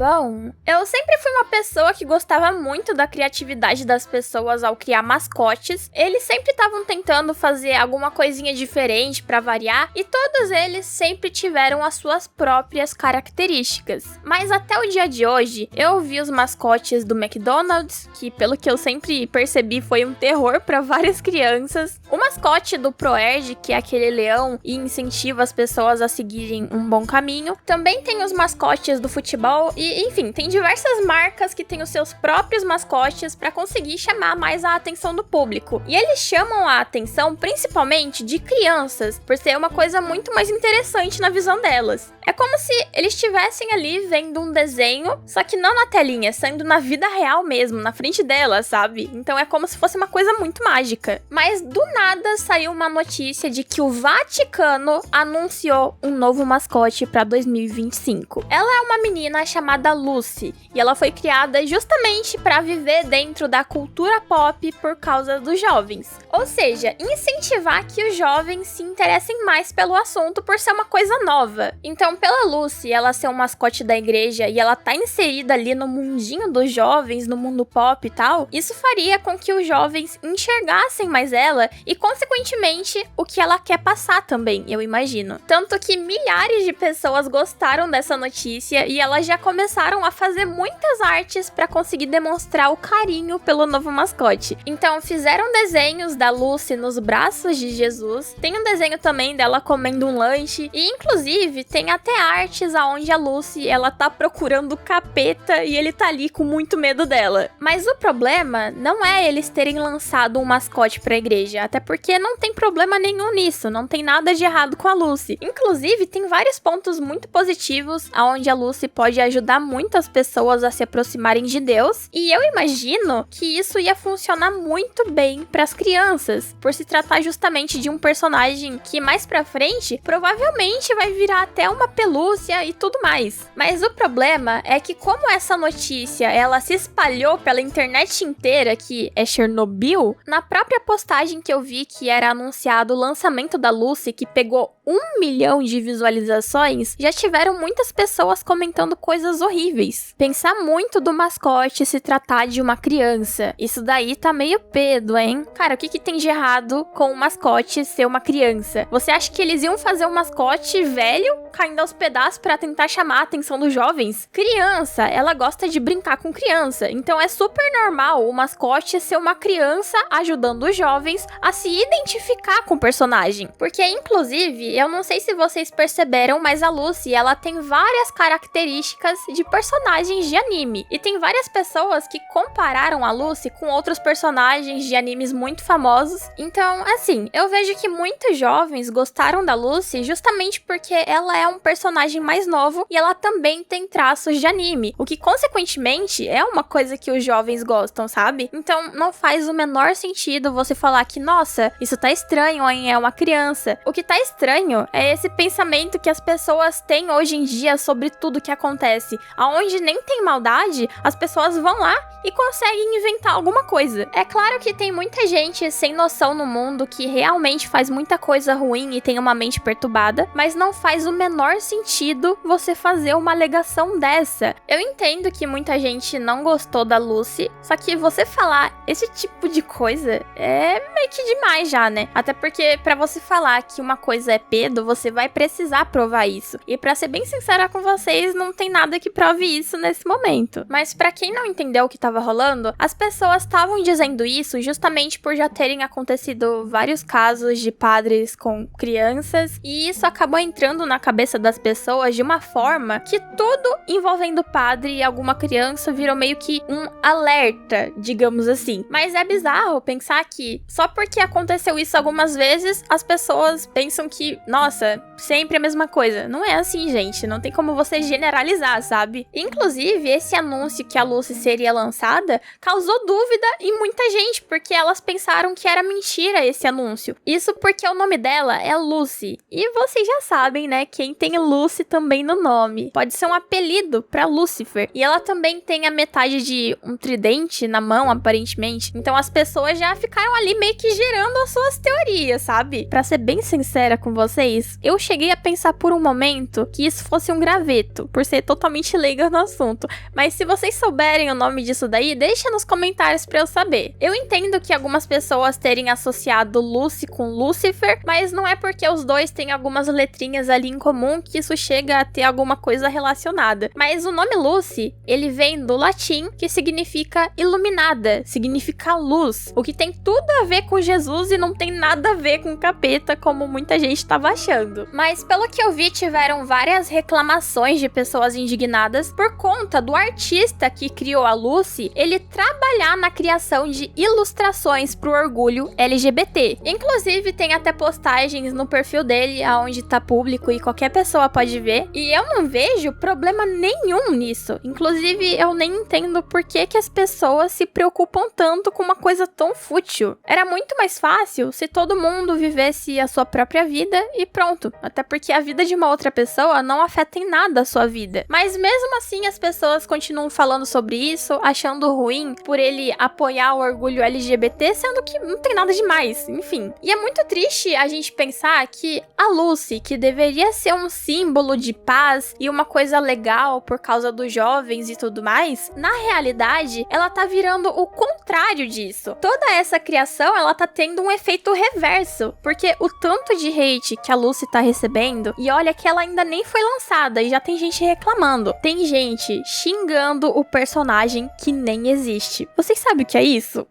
Bom, eu sempre fui uma pessoa que gostava muito da criatividade das pessoas ao criar mascotes. Eles sempre estavam tentando fazer alguma coisinha diferente pra variar, e todos eles sempre tiveram as suas próprias características. Mas até o dia de hoje, eu vi os mascotes do McDonald's, que pelo que eu sempre percebi foi um terror pra várias crianças. O mascote do ProErd, que é aquele leão e incentiva as pessoas a seguirem um bom caminho. Também tem os mascotes do futebol e, enfim, tem diversas marcas que têm os seus próprios mascotes para conseguir chamar mais a atenção do público. E eles chamam a atenção principalmente de crianças, por ser uma coisa muito mais interessante na visão delas. É como se eles estivessem ali vendo um desenho, só que não na telinha, sendo na vida real mesmo, na frente delas, sabe? Então é como se fosse uma coisa muito mágica. Mas do nada saiu uma notícia de que o Vaticano anunciou um novo mascote para 2025. Ela é uma menina chamada Lucy, e ela foi criada justamente para viver dentro da cultura pop por causa dos jovens. Ou seja, incentivar que os jovens se interessem mais pelo assunto por ser uma coisa nova. Então, pela Lucy, ela ser um mascote da igreja e ela tá inserida ali no mundinho dos jovens, no mundo pop e tal, isso faria com que os jovens enxergassem mais ela e, consequentemente, o que ela quer passar também, eu imagino. Tanto que milhares de pessoas gostaram dessa notícia e elas já começaram a fazer muitas artes para conseguir demonstrar o carinho pelo novo mascote. Então, fizeram desenhos da Lucy nos braços de Jesus, tem um desenho também dela comendo um lanche e, inclusive, tem até artes aonde a Lucy, ela tá procurando o capeta e ele tá ali com muito medo dela. Mas o problema não é eles terem lançado um mascote pra igreja, até porque não tem problema nenhum nisso, não tem nada de errado com a Lucy. Inclusive, tem vários pontos muito positivos aonde a Lucy pode ajudar muitas pessoas a se aproximarem de Deus, e eu imagino que isso ia funcionar muito bem pras crianças, por se tratar justamente de um personagem que mais pra frente provavelmente vai virar até uma pelúcia e tudo mais. Mas o problema é que como essa notícia ela se espalhou pela internet inteira, que é Chernobyl, na própria postagem que eu vi que era anunciado o lançamento da Lucy, que pegou 1 milhão de visualizações, já tiveram muitas pessoas comentando coisas horríveis. Pensar muito do mascote se tratar de uma criança. Isso daí tá meio pedo, hein? Cara, o que tem de errado com o mascote ser uma criança? Você acha que eles iam fazer um mascote velho, caindo aos pedaços pra tentar chamar a atenção dos jovens? Criança, ela gosta de brincar com criança. Então é super normal o mascote ser uma criança ajudando os jovens a se identificar com o personagem. Porque, inclusive, eu não sei se vocês perceberam, mas a Lucy, ela tem várias características de personagens de anime. E tem várias pessoas que compararam a Lucy com outros personagens de animes muito famosos. Então, assim, eu vejo que muitos jovens gostaram da Lucy justamente porque ela é um personagem mais novo e ela também tem traços de anime, o que, consequentemente, é uma coisa que os jovens gostam, sabe? Então, não faz o menor sentido você falar que, nossa, isso tá estranho, hein? É uma criança. O que tá estranho é esse pensamento que as pessoas têm hoje em dia sobre tudo que acontece. Aonde nem tem maldade, as pessoas vão lá e conseguem inventar alguma coisa. É claro que tem muita gente sem noção no mundo que realmente faz muita coisa ruim e tem uma mente perturbada, mas não faz o menor sentido você fazer uma alegação dessa. Eu entendo que muita gente não gostou da Lucy, só que você falar esse tipo de coisa é meio que demais já, né? Até porque pra você falar que uma coisa é pedo, você vai precisar provar isso. E pra ser bem sincera com vocês, não tem nada que prove isso nesse momento. Mas pra quem não entendeu o que tava rolando, as pessoas estavam dizendo isso justamente por já terem acontecido vários casos de padres com crianças, e isso acabou entrando na cabeça das pessoas de uma forma que tudo envolvendo padre e alguma criança virou meio que um alerta, digamos assim. Mas é bizarro pensar que só porque aconteceu isso algumas vezes, as pessoas pensam que, nossa, sempre a mesma coisa. Não é assim, gente. Não tem como você generalizar, sabe? Inclusive, esse anúncio que a Lucy seria lançada causou dúvida em muita gente, porque elas pensaram que era mentira esse anúncio. Isso porque o nome dela é Lucy. E vocês já sabem, né, quem tem Lucy também no nome. Pode ser um apelido pra Lúcifer. E ela também tem a metade de um tridente na mão, aparentemente. Então as pessoas já ficaram ali meio que gerando as suas teorias, sabe? Pra ser bem sincera com vocês, eu cheguei a pensar por um momento que isso fosse um graveto, por ser totalmente totalmente leiga no assunto. Mas se vocês souberem o nome disso daí, deixa nos comentários pra eu saber. Eu entendo que algumas pessoas terem associado Lucy com Lúcifer, mas não é porque os dois têm algumas letrinhas ali em comum que isso chega a ter alguma coisa relacionada. Mas o nome Lucy, ele vem do latim, que significa iluminada, significa luz, o que tem tudo a ver com Jesus e não tem nada a ver com capeta, como muita gente estava achando. Mas pelo que eu vi, tiveram várias reclamações de pessoas indignadas por conta do artista que criou a Lucy, ele trabalhar na criação de ilustrações pro orgulho LGBT. Inclusive, tem até postagens no perfil dele, onde tá público e qualquer pessoa pode ver. E eu não vejo problema nenhum nisso. Inclusive, eu nem entendo por que as pessoas se preocupam tanto com uma coisa tão fútil. Era muito mais fácil se todo mundo vivesse a sua própria vida e pronto. Até porque a vida de uma outra pessoa não afeta em nada a sua vida. Mas mesmo assim, as pessoas continuam falando sobre isso, achando ruim por ele apoiar o orgulho LGBT, sendo que não tem nada demais, enfim. E é muito triste a gente pensar que a Lucy, que deveria ser um símbolo de paz e uma coisa legal por causa dos jovens e tudo mais, na realidade, ela tá virando o contrário disso. Toda essa criação, ela tá tendo um efeito reverso, porque o tanto de hate que a Lucy tá recebendo, e olha que ela ainda nem foi lançada e já tem gente reclamando. Tem gente xingando o personagem que nem existe. Vocês sabem o que é isso?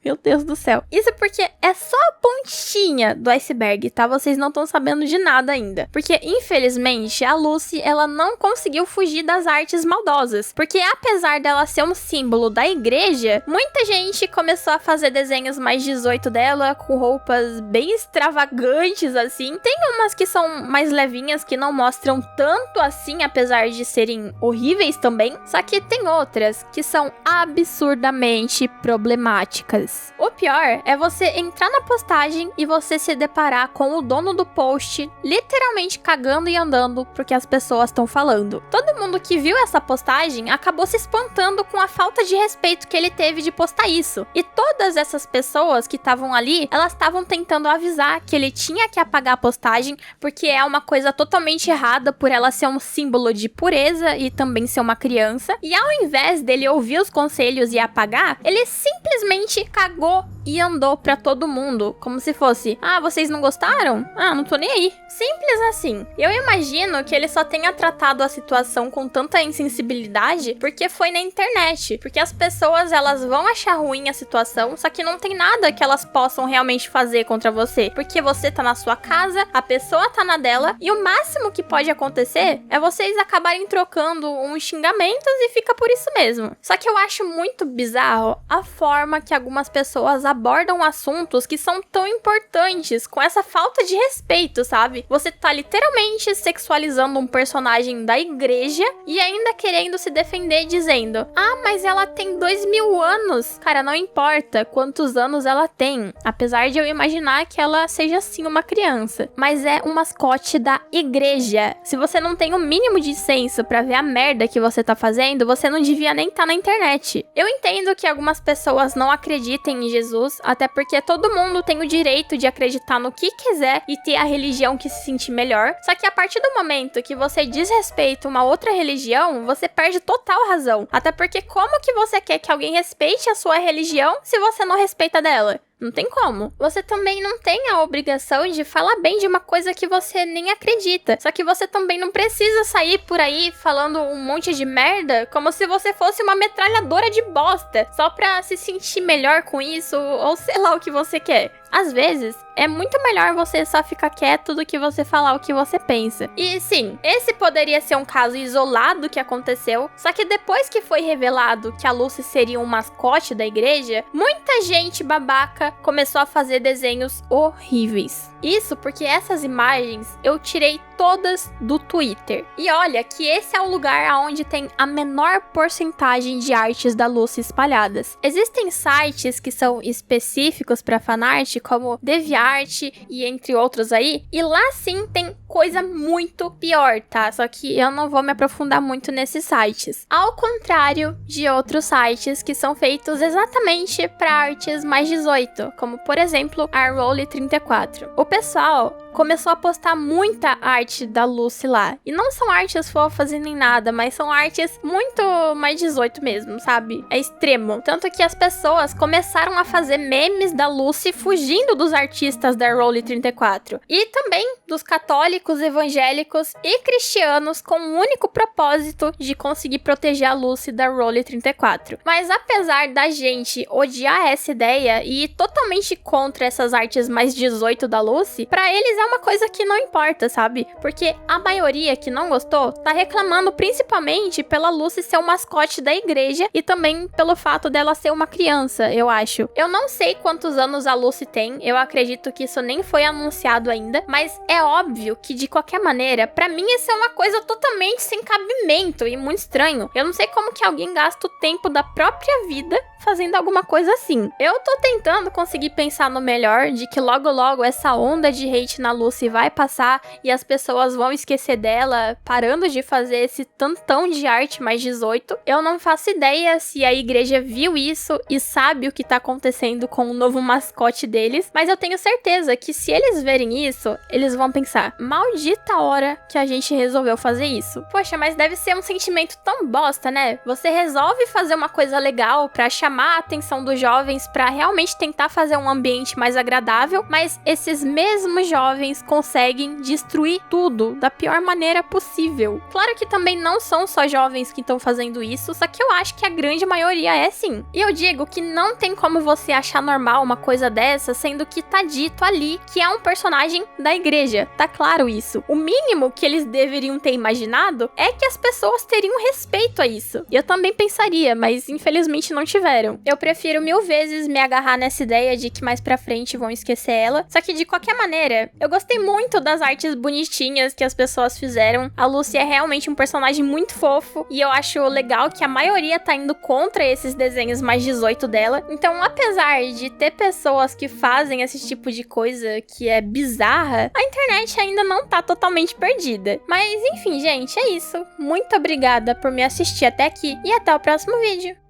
Meu Deus do céu. Isso porque é só a pontinha do iceberg, tá? Vocês não estão sabendo de nada ainda. Porque, infelizmente, a Lucy, ela não conseguiu fugir das artes maldosas. Porque, apesar dela ser um símbolo da igreja, muita gente começou a fazer desenhos mais 18 dela, com roupas bem extravagantes, assim. Tem umas que são mais levinhas, que não mostram tanto assim, apesar de serem horríveis também. Só que tem outras que são absurdamente problemáticas. O pior é você entrar na postagem e você se deparar com o dono do post literalmente cagando e andando porque as pessoas estão falando. Todo mundo que viu essa postagem acabou se espantando com a falta de respeito que ele teve de postar isso. E todas essas pessoas que estavam ali, elas estavam tentando avisar que ele tinha que apagar a postagem porque é uma coisa totalmente errada por ela ser um símbolo de pureza e também ser uma criança. E ao invés dele ouvir os conselhos e apagar, ele simplesmente cagou e andou pra todo mundo, como se fosse, vocês não gostaram? Não tô nem aí. Simples assim. Eu imagino que ele só tenha tratado a situação com tanta insensibilidade porque foi na internet, porque as pessoas, elas vão achar ruim a situação, só que não tem nada que elas possam realmente fazer contra você, porque você tá na sua casa, a pessoa tá na dela, e o máximo que pode acontecer é vocês acabarem trocando uns xingamentos e fica por isso mesmo. Só que eu acho muito bizarro a forma que algumas pessoas abordam assuntos que são tão importantes com essa falta de respeito, sabe? Você tá literalmente sexualizando um personagem da igreja e ainda querendo se defender dizendo, mas ela tem 2000 anos. Cara, não importa quantos anos ela tem, apesar de eu imaginar que ela seja sim uma criança, mas é um mascote da igreja. Se você não tem o mínimo de senso pra ver a merda que você tá fazendo, você não devia nem estar na internet. Eu entendo que algumas pessoas não acreditem em Jesus, até porque todo mundo tem o direito de acreditar no que quiser e ter a religião que se sentir melhor. Só que a partir do momento que você desrespeita uma outra religião, você perde total razão. Até porque como que você quer que alguém respeite a sua religião se você não respeita dela? Não tem como. Você também não tem a obrigação de falar bem de uma coisa que você nem acredita. Só que você também não precisa sair por aí falando um monte de merda como se você fosse uma metralhadora de bosta, só pra se sentir melhor com isso, ou sei lá o que você quer. Às vezes, é muito melhor você só ficar quieto do que você falar o que você pensa. E sim, esse poderia ser um caso isolado que aconteceu, só que depois que foi revelado que a Lucy seria um mascote da igreja, muita gente babaca começou a fazer desenhos horríveis. Isso porque essas imagens eu tirei todas do Twitter. E olha que esse é o lugar onde tem a menor porcentagem de artes da Lucy espalhadas. Existem sites que são específicos para fanart, como DeviantArt e entre outros aí, e lá sim tem coisa muito pior, tá? Só que eu não vou me aprofundar muito nesses sites. Ao contrário de outros sites que são feitos exatamente para artes mais 18, como por exemplo a Role34. O pessoal começou a postar muita arte da Lucy lá. E não são artes fofas e nem nada, mas são artes muito mais 18 mesmo, sabe? É extremo. Tanto que as pessoas começaram a fazer memes da Lucy fugindo dos artistas da Rowley 34. E também dos católicos, evangélicos e cristianos com o único propósito de conseguir proteger a Lucy da Rowley 34. Mas apesar da gente odiar essa ideia e ir totalmente contra essas artes mais 18 da Lucy, pra eles é uma coisa que não importa, sabe? Porque a maioria que não gostou tá reclamando principalmente pela Lucy ser o mascote da igreja e também pelo fato dela ser uma criança, eu acho. Eu não sei quantos anos a Lucy tem, eu acredito que isso nem foi anunciado ainda, mas é óbvio que de qualquer maneira, pra mim isso é uma coisa totalmente sem cabimento e muito estranho. Eu não sei como que alguém gasta o tempo da própria vida fazendo alguma coisa assim. Eu tô tentando conseguir pensar no melhor, de que logo logo essa onda de hate na Lucy vai passar e as pessoas vão esquecer dela, parando de fazer esse tantão de arte mais 18. Eu não faço ideia se a igreja viu isso e sabe o que tá acontecendo com o novo mascote deles, mas eu tenho certeza que se eles verem isso, eles vão pensar, maldita hora que a gente resolveu fazer isso. Poxa, mas deve ser um sentimento tão bosta, né? Você resolve fazer uma coisa legal pra chamar a atenção dos jovens, pra realmente tentar fazer um ambiente mais agradável, mas esses mesmos jovens conseguem destruir tudo da pior maneira possível. Claro que também não são só jovens que estão fazendo isso, só que eu acho que a grande maioria é sim. E eu digo que não tem como você achar normal uma coisa dessa, sendo que tá dito ali que é um personagem da igreja. Tá claro isso. O mínimo que eles deveriam ter imaginado é que as pessoas teriam respeito a isso. E eu também pensaria, mas infelizmente não tiveram. Eu prefiro 1000 vezes me agarrar nessa ideia de que mais pra frente vão esquecer ela. Só que de qualquer maneira, eu gostei muito das artes bonitinhas que as pessoas fizeram. A Lucy é realmente um personagem muito fofo e eu acho legal que a maioria tá indo contra esses desenhos mais 18 dela. Então, apesar de ter pessoas que fazem esse tipo de coisa que é bizarra, a internet ainda não tá totalmente perdida. Mas enfim, gente, é isso. Muito obrigada por me assistir até aqui e até o próximo vídeo.